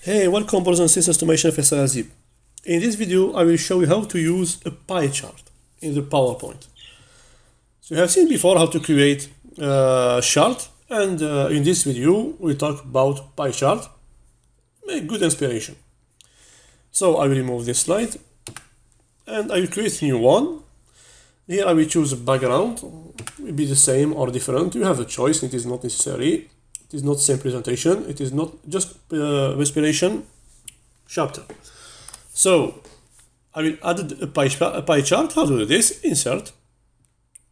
Hey, welcome brothers and sisters to my channel Faisal Azib. In this video I will show you how to use a pie chart in the PowerPoint. So you have seen before how to create a chart, and in this video we talk about pie chart. Make good inspiration. So I will remove this slide and I will create a new one. Here I will choose a background. It will be the same or different. You have a choice. It is not necessary. It is not same presentation. It is not just inspiration chapter. So I will add a pie chart. How to do this? Insert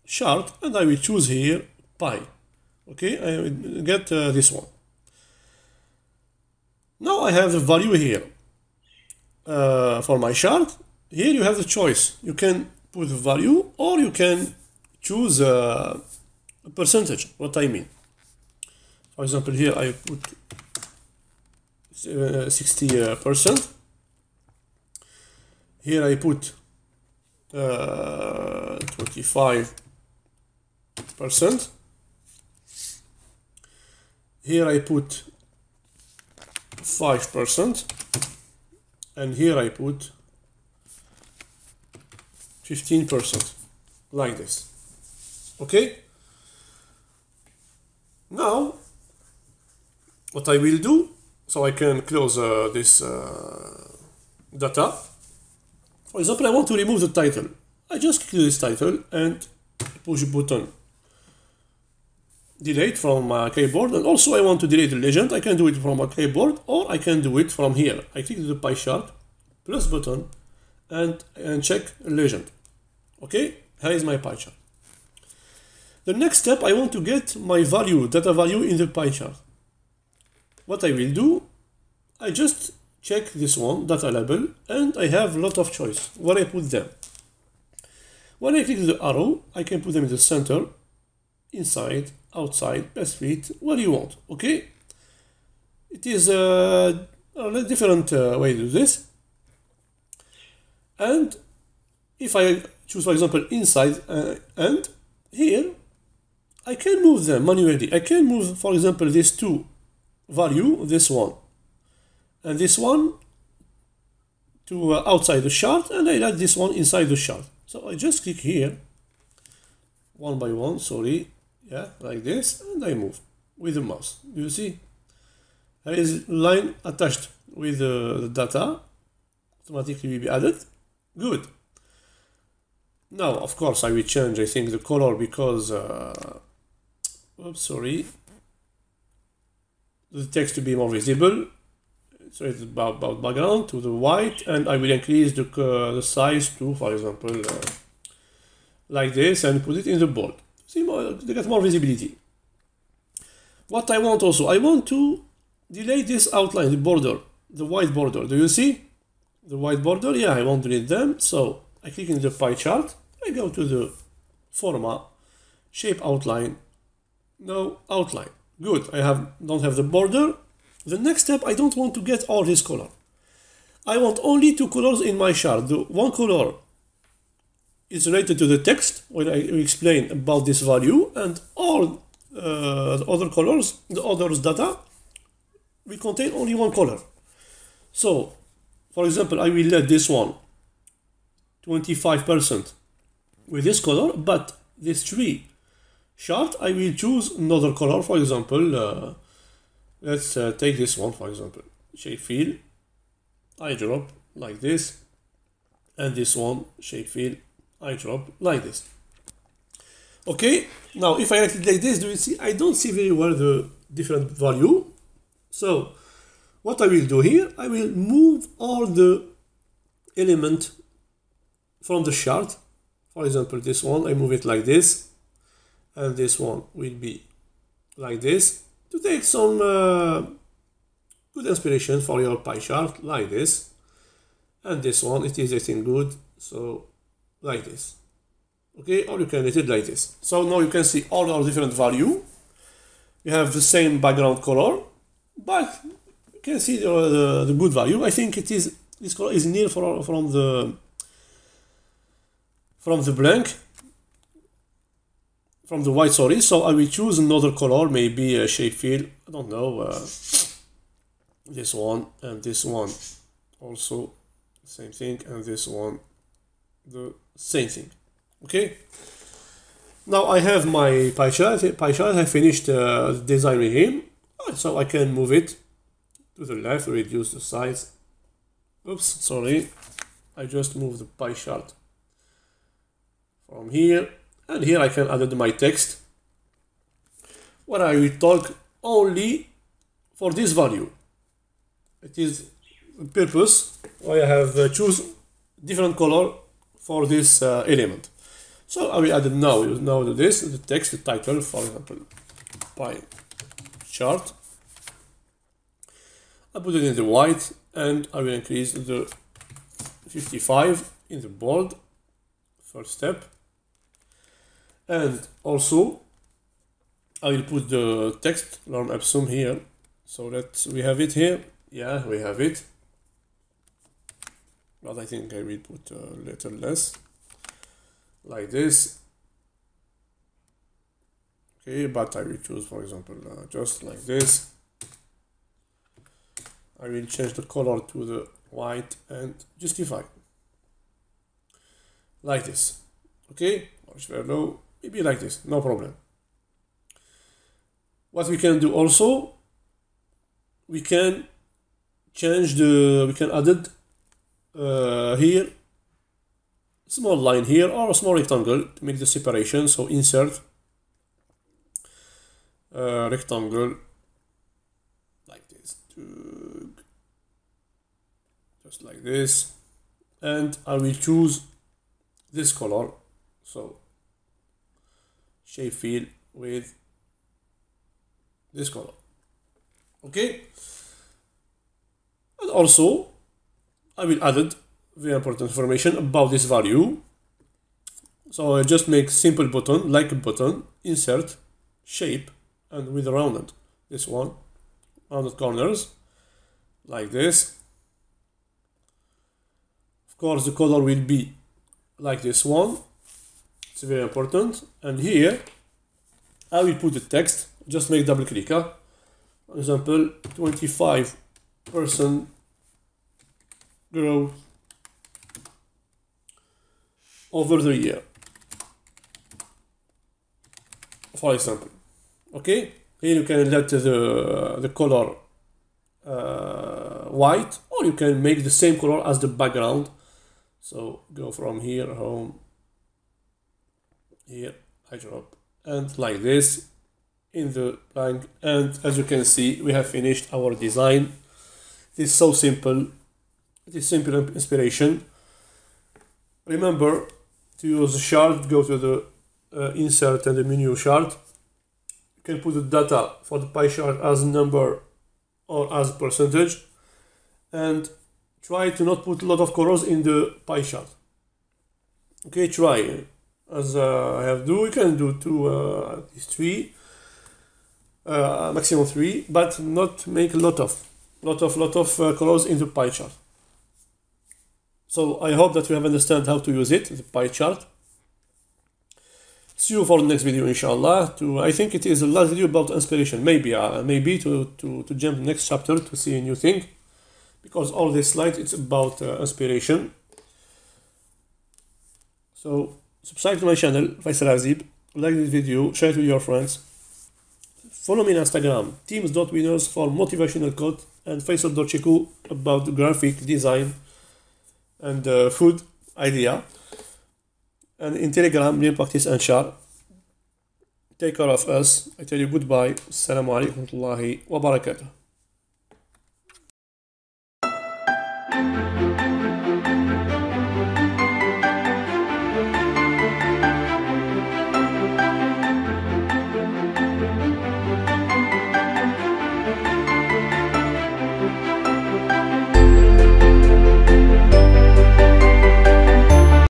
chart, and I will choose here pie. Okay, I will get this one. Now I have the value here for my chart. Here you have the choice. You can put the value or you can choose a percentage. What I mean. For example, here I put 60%. Here I put 25%. Here I put 5%. And here I put 15%, like this. Okay? Now, what I will do, so I can close this data. For example, I want to remove the title. I just click this title and push button delete from my keyboard. And also I want to delete the legend. I can do it from a keyboard or I can do it from here. I click the pie chart, plus button, and check legend. Okay, here is my pie chart. The next step, I want to get my value, data value in the pie chart. What I will do, I just check this one, data label, and I have a lot of choice where I put them. When I click the arrow, I can put them in the center, inside, outside, best fit, where you want. Okay, it is a different way to do this. And if I choose, for example, inside and here, I can move them manually. I can move, for example, these two value, this one and this one to outside the chart, and I like this one inside the chart. So I just click here one by one, sorry, yeah, like this, and I move with the mouse. You see there is line attached with the data, automatically will be added. Good. Now of course I will change, I think, the color because oops, sorry, the text to be more visible. So it's about background to the white, and I will increase the size to, for example, like this, and put it in the bold. See, they get more visibility. What I want also, I want to delete this outline, the border, the white border. Do you see the white border? Yeah, I want to delete them. So I click in the pie chart. I go to the format, shape outline. No outline. Good. I don't have the border. The next step, I don't want to get all this color. I want only two colors in my chart. The one color is related to the text, where I explain about this value, and all the other colors, the others data, will contain only one color. So, for example, I will let this one 25% with this color, but this three chart, I will choose another color. For example, let's take this one, for example, shape fill, I drop like this, and this one, shape fill, I drop like this. Okay, now if I act like this, do you see, I don't see very well the different value. So what I will do here, I will move all the element from the chart. For example, this one, I move it like this, and this one will be like this, to take some good inspiration for your pie chart, like this. And this one, it is, I think, good, so like this. Okay, or you can let it like this. So now you can see all our different value. You have the same background color, but you can see the good value. I think it is, this color is near from the blank, from the white, sorry. So I will choose another color, maybe a shape fill, I don't know, this one, and this one also same thing, and this one the same thing. Okay, now I have my pie chart. I finished the design with him, so I can move it to the left, reduce the size. Oops, sorry, I just moved the pie chart from here, and here I can add my text where I will talk only for this value. It is the purpose why I have choose different color for this element. So I will add it now to this, the text, the title, for example, pie chart. I put it in the white, and I will increase the 55 in the bold, first step. And also I will put the text lorem ipsum here, so that we have it here. Yeah, we have it, but I think I will put a little less, like this. Okay, but I will choose, for example, just like this. I will change the color to the white and justify, like this. Okay, or very low, maybe like this, no problem. What we can do also, we can change we can add it here, small line here, or a small rectangle to make the separation. So insert rectangle like this, just like this, and I will choose this color, so shape fill with this color. Okay, and also I will add very important information about this value. So I just make simple button, like a button, insert, shape, and with rounded, this one, rounded corners, like this. Of course, the color will be like this one. It's very important. And here I will put the text. Just make double click. For example, 25% growth over the year, for example. Okay, here you can let the color white, or you can make the same color as the background. So go from here, home, here, I drop, and like this in the blank. And as you can see, we have finished our design. It is so simple. It is simple inspiration. Remember to use the chart, go to the insert and the menu chart. You can put the data for the pie chart as number or as percentage, and try to not put a lot of colors in the pie chart. Okay, try as I have do. You can do two, at least three, maximum three, but not make a lot of colors in the pie chart. So I hope that you have understand how to use it, the pie chart. See you for the next video, inshallah. I think it is the last video about inspiration. Maybe to jump next chapter to see a new thing, because all this slide it's about inspiration. So subscribe to my channel, Faisal Azib. Like this video, share it with your friends. Follow me on Instagram, teams.winners for motivational quote, and Faisal.chiku about the graphic design and food idea. And in Telegram, Lean Practice and Share. Take care of us. I tell you goodbye. Assalamu alaikum wa rahmatullahi wa barakatuh.